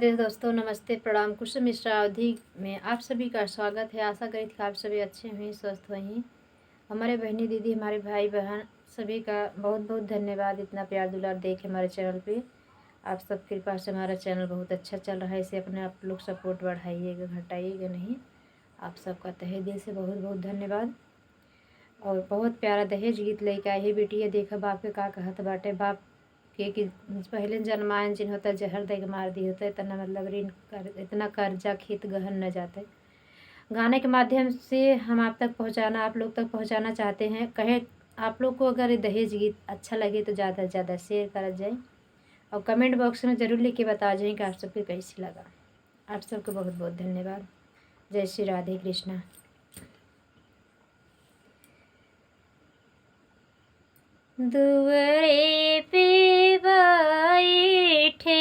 दोस्तों नमस्ते, प्रणाम। कुसुम मिश्रा अवधि में आप सभी का स्वागत है। आशा करी थी आप सभी अच्छे हुए, स्वस्थ हुए। हमारे बहनी दीदी, हमारे भाई बहन सभी का बहुत बहुत धन्यवाद इतना प्यार दुलार दे के हमारे चैनल पे। आप सब कृपा से हमारा चैनल बहुत अच्छा चल रहा है। इसे अपने आप लोग सपोर्ट बढ़ाइएगा, घटाइएगा नहीं। आप सबका तहे दिल से बहुत बहुत धन्यवाद। और बहुत प्यारा दहेज गीत लेके आई है बेटी। देखा बाप के का कहत बाटे, बाप के कि पहले जन्मायन जिन होता जहर दे के मार दी होता, इतना मतलब ऋण कर, इतना कर्जा खेत गहन न जाते। गाने के माध्यम से हम आप तक पहुंचाना, आप लोग तक पहुंचाना चाहते हैं। कहे आप लोग को अगर दहेज गीत अच्छा लगे तो ज़्यादा से ज़्यादा शेयर करा जाए और कमेंट बॉक्स में ज़रूर लिख के बता जाए कि आप सबको कैसी लगा। आप सबको बहुत बहुत धन्यवाद। जय श्री राधे कृष्णा। दुअरे पे बैठे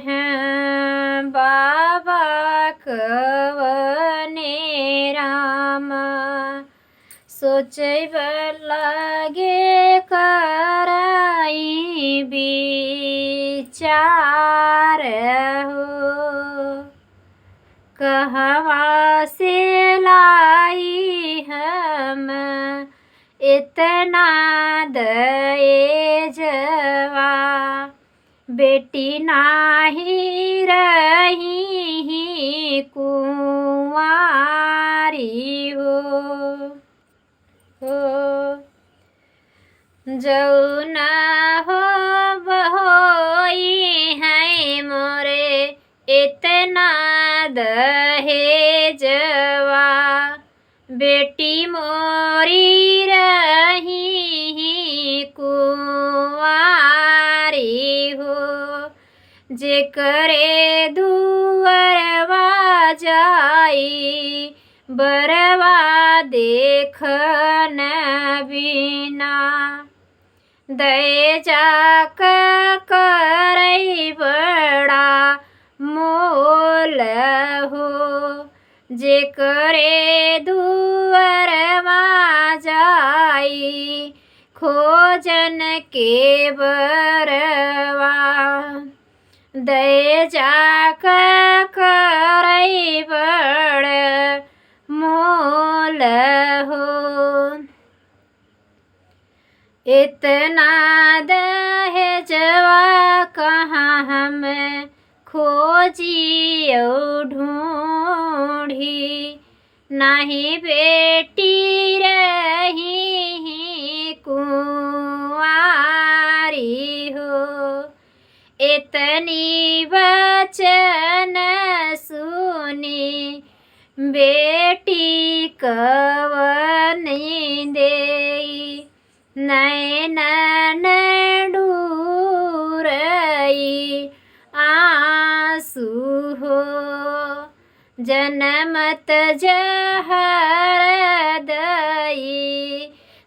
हैं बाबा कवने रामा, सोचब लागे कराई विचार हो। कहवा से लाई हम इतना दहेजवा, बेटी नाही रही कुंवारी हो। जौना हो बहोई है मोरे इतना दहेजवा, बेटी मोरी रही कुंवारी हो। जेकरे दुअरवा जाई बरवा देखन बिना, दहेजा करई बड़ा मोल हो। जेकरे दुअरवा जाई खोजन के बरवा, दहेजा करई बड़ मोल हो। इतना दहेजवा कहाँ हम खोजियो ढूंढी, नहीं बेटी रही कुंवारी हो। इतनी वचन सुनी बेटी कवनी देई, नैनन डूरई आंसू हो। जनमत जहर दई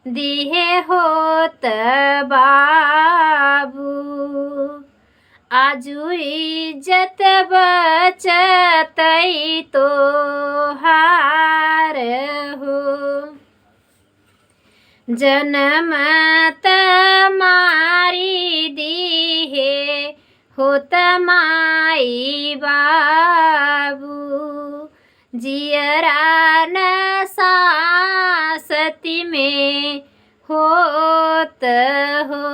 दिहे होत बाबू, आजू इज्जत बचतई तो हार हो। जनमत मारी दिहे होत माई बाबू, जियरा न सासती में होत हो।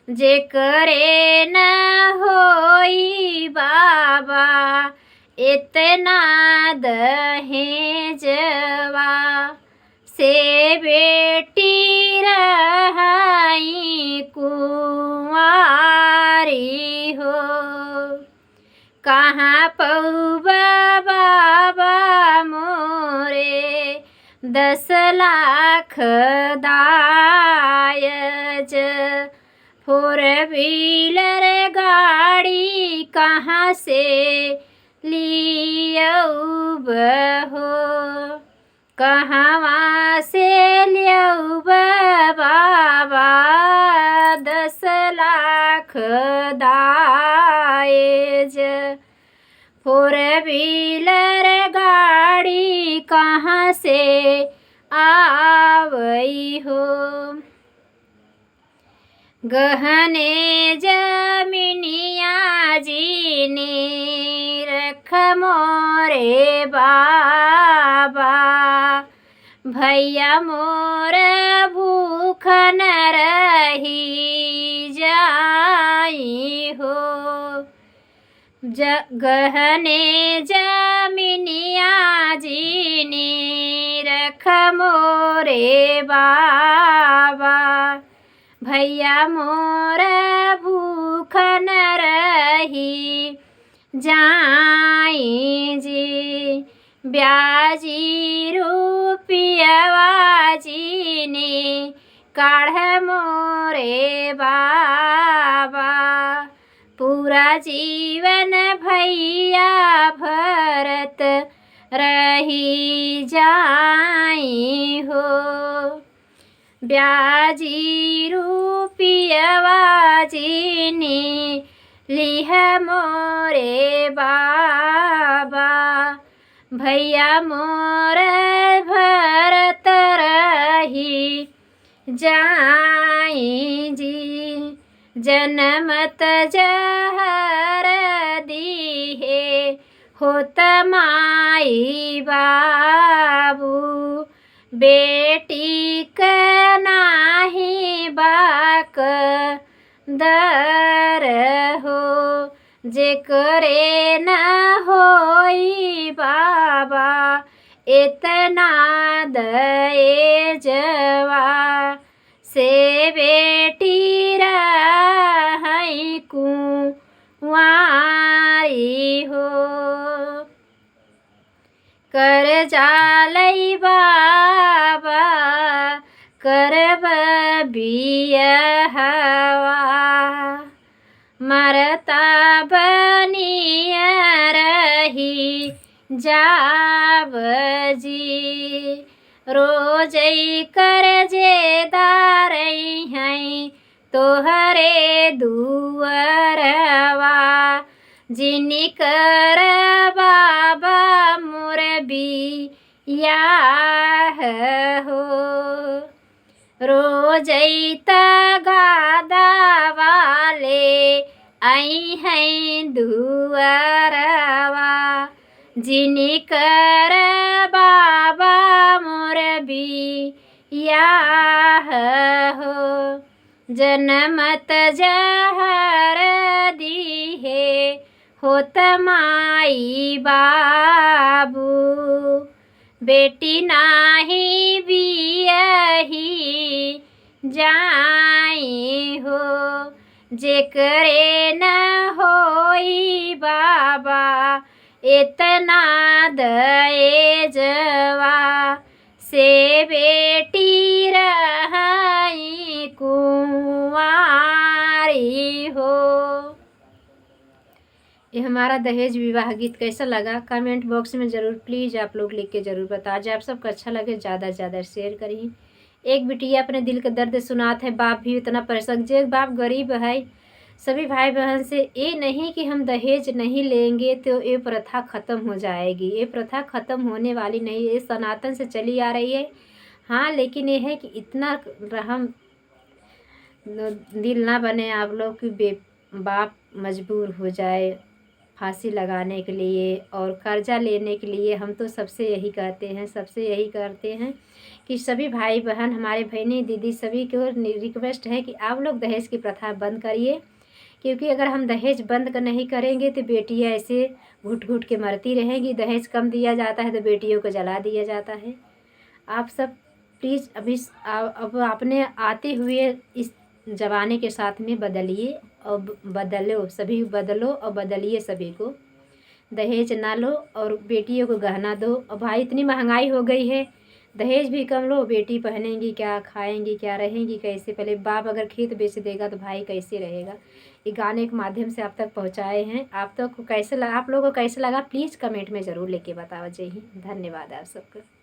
जेकरे न होई बाबा इतना दहेजवा, से बेटी रही कुंवारी हो। कहाँ पौबा बाबा मोरे 10 लाख दायज, 4 व्हीलर गाड़ी कहाँ से लियौब हो। कहवा से लियौब बाबा 10 लाख दायज, 4 व्हीलर गाड़ी कहाँ से आवई हो। गहने जमीनिया जी ने रख मोरे बाबा। भैया मोर भूख न रही जाई हो। गहने जमीनिया जीनी रख मोरे बाबा। भैया मोर भूख न रही जाई जी। ब्याजी रुपयवा जीनी काढ़ मोरे बाबा। पूरा जीवन भैया भरत रही जाई हो। ब्याजी रुपयवा जीनी लिह मोरे बाबा। भैया मोर भरत रही जाई जी। जनमत जहर दिहे होत माई बाबू। बेटी क नाही बाक दर हो। जेकरे न होई बाबा इतना दहेजवा। से बेटी रही कुंवारी हो। कर्जा लई बाबा करब बियहवा। मरता बनिया रही जाब जी। रोजई कर्जेदार हैं तोहरे दुअरवा। जिनी कर बाबा मोर बियाह हो। रोजई तगादा वाले आई हैं दुअरवा। जिनी कर बाबा मोर बियाह हो। जनमत जहर दिहे होत माई बाबू। बेटी नाही बियही जाई हो। जेकरे न होई बाबा इतना दहेजवा। से बेटी रही कुंवारी हो। ये हमारा दहेज विवाह गीत कैसा लगा कमेंट बॉक्स में ज़रूर प्लीज़ आप लोग लिख के ज़रूर बताएं। जब सबको अच्छा लगे ज़्यादा से ज़्यादा शेयर करिए। एक बिटिया अपने दिल का दर्द सुनात है। बाप भी इतना परेशान। जो बाप गरीब है सभी भाई बहन से ये नहीं कि हम दहेज नहीं लेंगे तो ये प्रथा ख़त्म हो जाएगी। ये प्रथा ख़त्म होने वाली नहीं है। ये सनातन से चली आ रही है। हाँ लेकिन ये है कि इतना रहम दिल ना बने आप लोग कि बाप मजबूर हो जाए फांसी लगाने के लिए और कर्जा लेने के लिए। हम तो सबसे यही कहते हैं कि सभी भाई बहन हमारे बहनी दीदी सभी को रिक्वेस्ट है कि आप लोग दहेज की प्रथा बंद करिए। क्योंकि अगर हम दहेज बंद नहीं करेंगे तो बेटियां ऐसे घुट घुट के मरती रहेंगी। दहेज कम दिया जाता है तो बेटियों को जला दिया जाता है। आप सब प्लीज़ अब अपने आते हुए इस ज़माने के साथ में बदलिए और बदलो सभी बदलो और बदलिए सभी को। दहेज ना लो और बेटियों को गहना दो। और भाई इतनी महंगाई हो गई है दहेज भी कम लो। बेटी पहनेंगी क्या खाएंगी क्या रहेंगी कैसे। पहले बाप अगर खेत बेच देगा तो भाई कैसे रहेगा। ये गाने के माध्यम से आप तक पहुंचाए हैं। आप लोगों को कैसे लगा प्लीज़ कमेंट में ज़रूर लेके बताओ। जय हिंद। धन्यवाद आप सबका।